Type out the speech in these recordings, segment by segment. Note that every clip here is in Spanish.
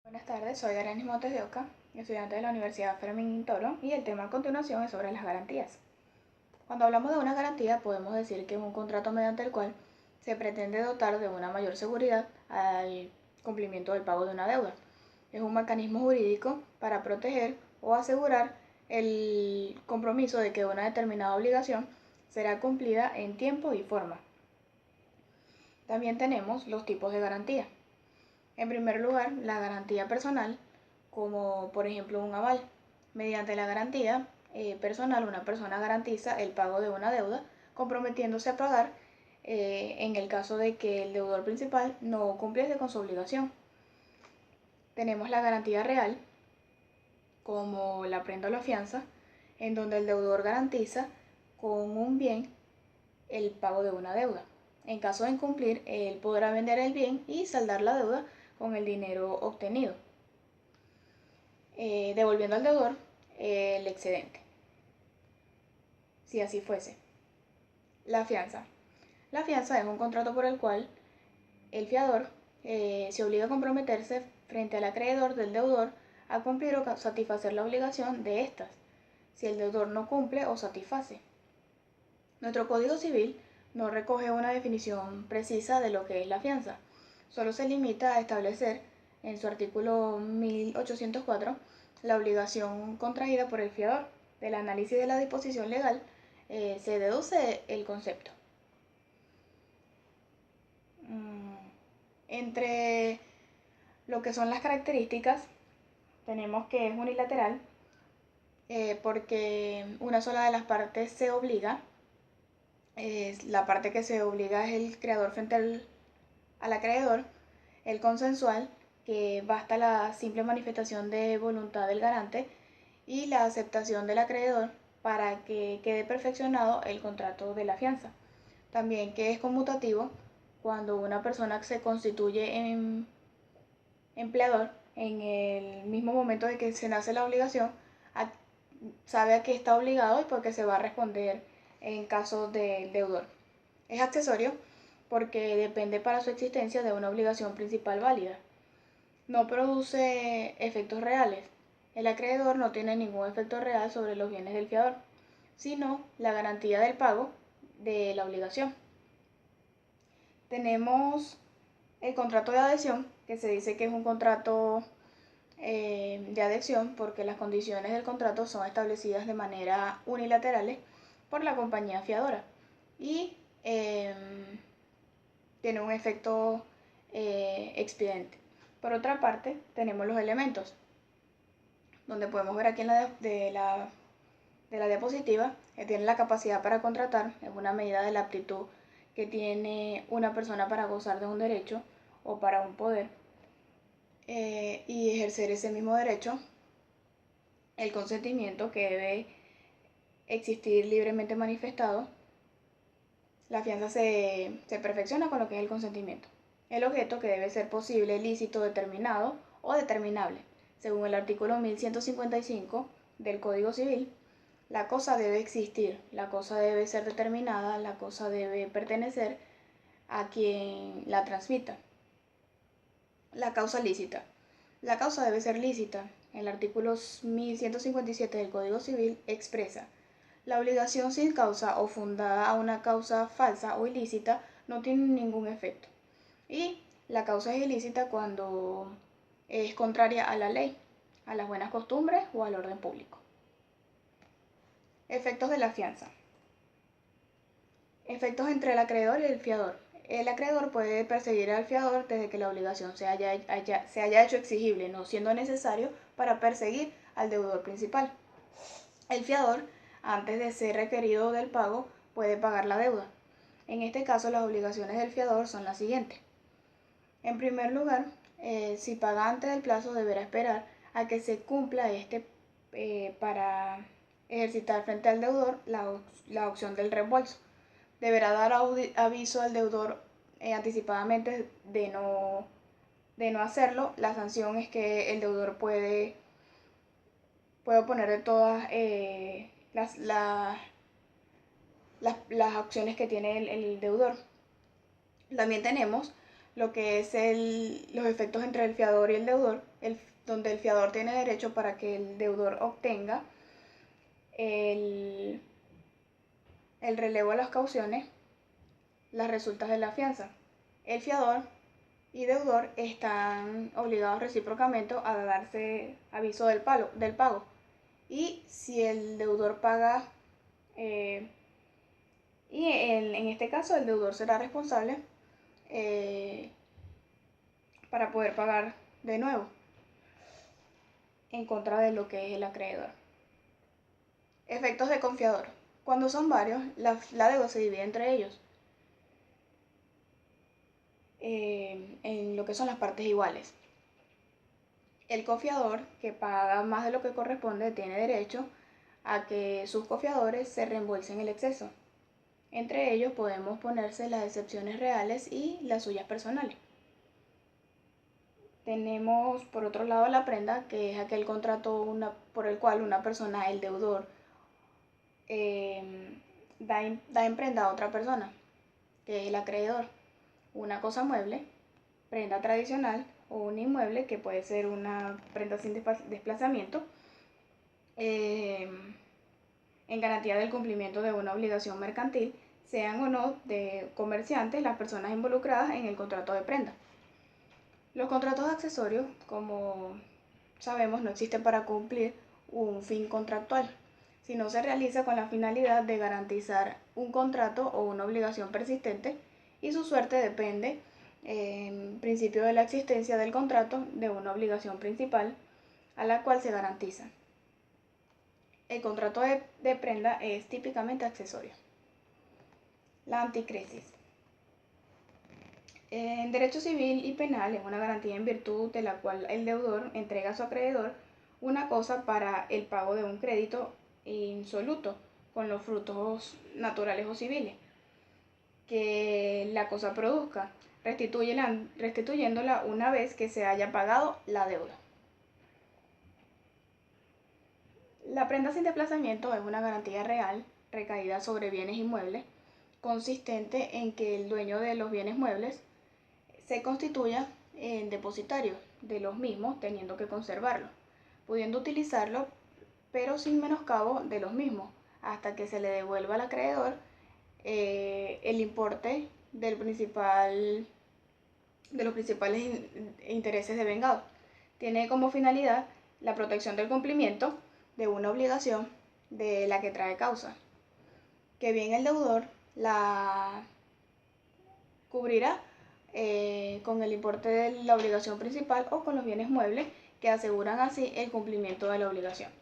Buenas tardes, soy Aranis Montes de Oca, estudiante de la Universidad Fermín Toro, y el tema a continuación es sobre las garantías. Cuando hablamos de una garantía, podemos decir que es un contrato mediante el cual se pretende dotar de una mayor seguridad al cumplimiento del pago de una deuda. Es un mecanismo jurídico para proteger o asegurar el compromiso de que una determinada obligación será cumplida en tiempo y forma. También tenemos los tipos de garantía. En primer lugar, la garantía personal, como por ejemplo un aval. Mediante la garantía personal, una persona garantiza el pago de una deuda, comprometiéndose a pagar en el caso de que el deudor principal no cumpliese con su obligación. Tenemos la garantía real, como la prenda o la fianza, en donde el deudor garantiza con un bien el pago de una deuda. En caso de incumplir, él podrá vender el bien y saldar la deuda con el dinero obtenido, devolviendo al deudor el excedente, si así fuese. La fianza. La fianza es un contrato por el cual el fiador se obliga a comprometerse frente al acreedor del deudor a cumplir o satisfacer la obligación de éstas, si el deudor no cumple o satisface. Nuestro Código Civil no recoge una definición precisa de lo que es la fianza, solo se limita a establecer en su artículo 1804 la obligación contraída por el fiador. Del análisis de la disposición legal se deduce el concepto. Entre lo que son las características, tenemos que es unilateral, porque una sola de las partes se obliga. La parte que se obliga es el creador frente al acreedor. El consensual, que basta la simple manifestación de voluntad del garante, y la aceptación del acreedor para que quede perfeccionado el contrato de la fianza. También que es conmutativo, cuando una persona se constituye en empleador en el mismo momento de que se nace la obligación, sabe a qué está obligado y por qué se va a responder en caso del deudor. Es accesorio porque depende para su existencia de una obligación principal válida. No produce efectos reales. El acreedor no tiene ningún efecto real sobre los bienes del fiador, sino la garantía del pago de la obligación. Tenemos el contrato de adhesión, que se dice que es un contrato de adhesión porque las condiciones del contrato son establecidas de manera unilaterales por la compañía fiadora y tiene un efecto expediente. Por otra parte, tenemos los elementos, donde podemos ver aquí en la diapositiva que tiene la capacidad para contratar, es una medida de la aptitud que tiene una persona para gozar de un derecho o para un poder y ejercer ese mismo derecho. El consentimiento, que debe existir libremente manifestado. La fianza se perfecciona con lo que es el consentimiento. El objeto, que debe ser posible, lícito, determinado o determinable. Según el artículo 1155 del Código Civil, la cosa debe existir, la cosa debe ser determinada, la cosa debe pertenecer a quien la transmita. La causa lícita. La causa debe ser lícita. El artículo 1157 del Código Civil expresa: la obligación sin causa o fundada a una causa falsa o ilícita no tiene ningún efecto. Y la causa es ilícita cuando es contraria a la ley, a las buenas costumbres o al orden público. Efectos de la fianza. Efectos entre el acreedor y el fiador. El acreedor puede perseguir al fiador desde que la obligación se haya hecho exigible, no siendo necesario para perseguir al deudor principal. El fiador, antes de ser requerido del pago, puede pagar la deuda. En este caso, las obligaciones del fiador son las siguientes. En primer lugar, si paga antes del plazo, deberá esperar a que se cumpla para ejercitar frente al deudor la opción del reembolso. Deberá dar aviso al deudor anticipadamente de no hacerlo. La sanción es que el deudor puede oponer de todas las opciones que tiene el deudor. También tenemos lo que es los efectos entre el fiador y el deudor, donde el fiador tiene derecho para que el deudor obtenga el relevo de las cauciones, las resultas de la fianza. El fiador y deudor están obligados recíprocamente a darse aviso del pago. Y si el deudor paga, en este caso el deudor será responsable para poder pagar de nuevo en contra de lo que es el acreedor. Efectos de confiador. Cuando son varios, la deuda se divide entre ellos en lo que son las partes iguales. El confiador, que paga más de lo que corresponde, tiene derecho a que sus confiadores se reembolsen el exceso. Entre ellos podemos ponerse las excepciones reales y las suyas personales. Tenemos por otro lado la prenda, que es aquel contrato por el cual una persona, el deudor, da en prenda a otra persona, que es el acreedor. Una cosa mueble, prenda tradicional, o un inmueble, que puede ser una prenda sin desplazamiento, en garantía del cumplimiento de una obligación mercantil, sean o no de comerciantes las personas involucradas en el contrato de prenda. Los contratos accesorios, como sabemos, no existen para cumplir un fin contractual, sino se realiza con la finalidad de garantizar un contrato o una obligación persistente, y su suerte depende, en principio, de la existencia del contrato de una obligación principal a la cual se garantiza. El contrato de prenda es típicamente accesorio. La anticresis. En derecho civil y penal es una garantía en virtud de la cual el deudor entrega a su acreedor una cosa para el pago de un crédito insoluto con los frutos naturales o civiles que la cosa produzca, restituyéndola una vez que se haya pagado la deuda. La prenda sin desplazamiento es una garantía real recaída sobre bienes inmuebles, consistente en que el dueño de los bienes muebles se constituya en depositario de los mismos, teniendo que conservarlos, pudiendo utilizarlo, pero sin menoscabo de los mismos, hasta que se le devuelva al acreedor el importe de los principales intereses devengados. Tiene como finalidad la protección del cumplimiento de una obligación de la que trae causa, que bien el deudor la cubrirá con el importe de la obligación principal o con los bienes muebles, que aseguran así el cumplimiento de la obligación.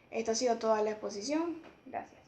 Esto ha sido toda la exposición. Gracias.